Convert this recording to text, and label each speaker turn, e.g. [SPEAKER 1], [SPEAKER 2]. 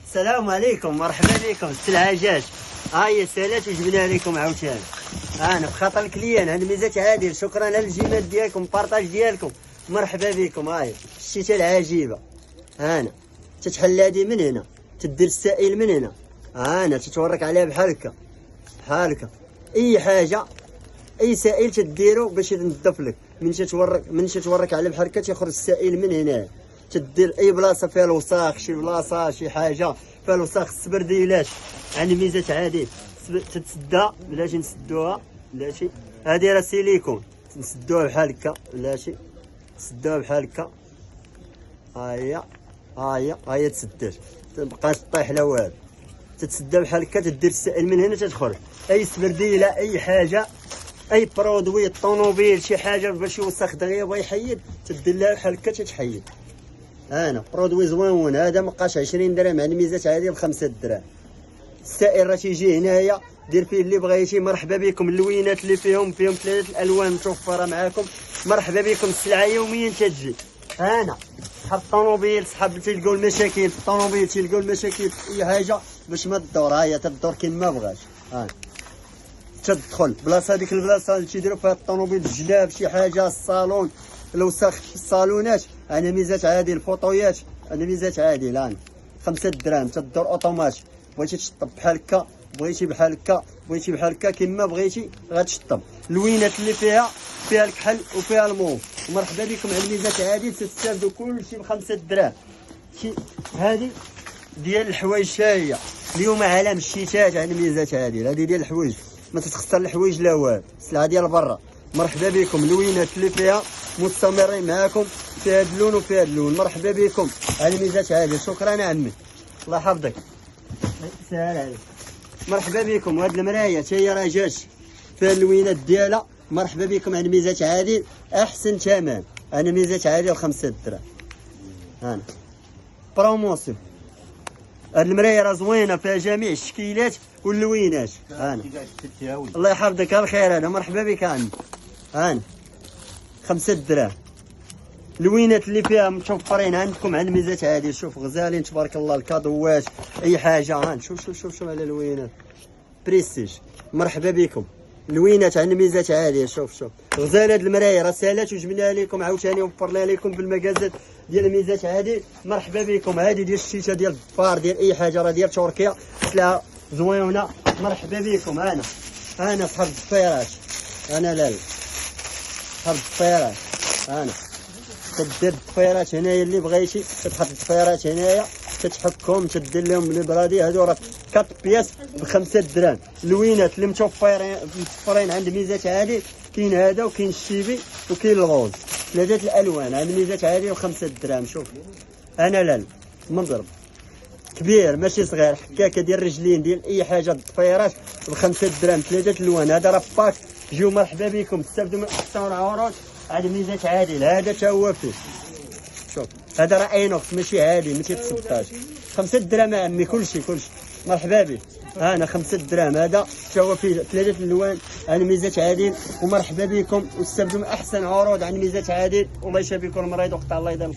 [SPEAKER 1] السلام عليكم، مرحبا بكم. السلعه جات، ها هي سالات وجبناها لكم عاوتاني. انا بخاطر الكليان هاد ميزات عادل. شكرا على الجيمات ديالكم، البارطاج ديالكم، مرحبا بكم. ها هي الشتاء العجيبه، هانا تتحل هادي من هنا، تدير السائل من هنا، هانا تتورك عليها بحال هكا بحال هكا. اي حاجه اي سائل تديرو باش ينظف لك. من تتورك على بحال هكا تيخرج السائل من هنا. تدير اي بلاصه فيها الوساخ، شي بلاصه شي حاجه فيها الوساخ، السبرديلات عندي ميزات عادي تتسدى بلاتي نسدوها بلاتي. هادي راه سيليكون نسدوها بحال هكا بلاتي، نسدوها بحال هكا. ها هي تسدات، متبقاش طيح لا والو، تتسدى بحال هكا. تدير السائل من هنا تدخل اي سبرديله اي حاجه اي برودوي الطوموبيل شي حاجه باش يوسخ دغيا بغا يحيد، تدير لها بحال هكا تتحيد. انا برودوي زويون، هذا مابقاش 20 درهم، عندي ميزات عاديه ب5 دراهم. السائل راه تيجي هنايا، دير فيه اللي بغيتي. مرحبا بكم. اللوينات اللي فيهم 3 الالوان متوفره معاكم. مرحبا بكم. السلعه يوميا تتجي. انا صحاب الطوموبيل، صحاب تلقاو المشاكل في الطوموبيل، تلقاو المشاكل في اي حاجه باش ما تدور. ها هي تدور كيما ما بغاش. تدخل بلاصه، هذيك البلاصه اللي تيديروا فيها الطوموبيل، الجلاب شي حاجه، الصالون الوساخ في الصالونات، انا ميزات عادي. الفوطويات انا ميزات عادي. الان 5 دراهم تدور اوتوماتيك. بغيتي تشطب بحال هكا، بغيتي بحال هكا، بغيتي بحال هكا، كيما بغيتي غتشطب. اللوينات اللي فيها الكحل وفيها الموف. مرحبا بكم على الميزات عادي. تستافدوا كلشي ب5 دراهم. هذه ديال الحوايج هي اليوم عالم الشتات، عندنا ميزات عادي. هذه ديال الحوايج ما تتخسر الحوايج لا والو، السلعه ديال برا. مرحبا بكم. اللوينات اللي فيها مستمرين معاكم في هذا اللون وفي هذا اللون. مرحبا بكم على ميزات عادي. شكرا عمي، الله يحفظك، سهل عليك. مرحبا بكم. وهاد المرايه حتى هي راه جات فيها اللوينات ديالها. مرحبا بكم على ميزات عادي، احسن ثمن. انا ميزات عادي ب5 دراهم. انا بروموسيون. هاد المرايه راه زوينه، فيها جميع الشكيلات واللوينات. انا الله يحفظك، الخير. انا مرحبا بك عمي. انا 5 دراهم. اللوينات اللي فيها متوفرين عندكم على الميزات عادي. شوف غزالين تبارك الله، الكادوات اي حاجه. شوف على اللوينات بريستيج. مرحبا بكم. اللوينات عندنا ميزات عاديه. شوف غزال. هاد المرايه راه سالات وجبناها لكم عاوتاني، وفرناها لكم في المكازات ديال الميزات عادي. مرحبا بكم. هادي ديال الشتاء، ديال الظفار، ديال اي حاجه، راه ديال تركيا، سلعه زويونه. مرحبا بكم. انا صحاب الضفيرات، انا لا صحاب الضفيرات. انا تدير الضفيرات هنايا اللي بغيتي، تتحط الضفيرات هنايا، تتحكهم، تدير لهم البرادي. هادو راه 4 بياس ب5 دراهم. اللوينات اللي متوفرين عند ميزات عادي، كاين هذا وكاين الشيبي وكاين الغوز، 3 الالوان عند ميزات عادي ب5 دراهم. شوف انا لا منضرب كبير ماشي صغير، حكاكه ديال الرجلين ديال اي حاجه. الضفيرات ب5 دراهم، 3 الالوان. هذا راه باك. جيو مرحبا بكم، تستافدوا من احسن العروض على ميزات عادل. هذا تا هو فيه. شوف هذا راه اينوكس ماشي عادي، ما تيتصداش. 5 دراهم عمي. كلشي مرحبا بك. انا 5 دراهم. هذا تا هو فيه 3 الالوان على ميزات عادل. ومرحبا بكم، واستافدوا من احسن عروض على ميزات عادل. والله يشافيكم المريض وقطع الله يديم.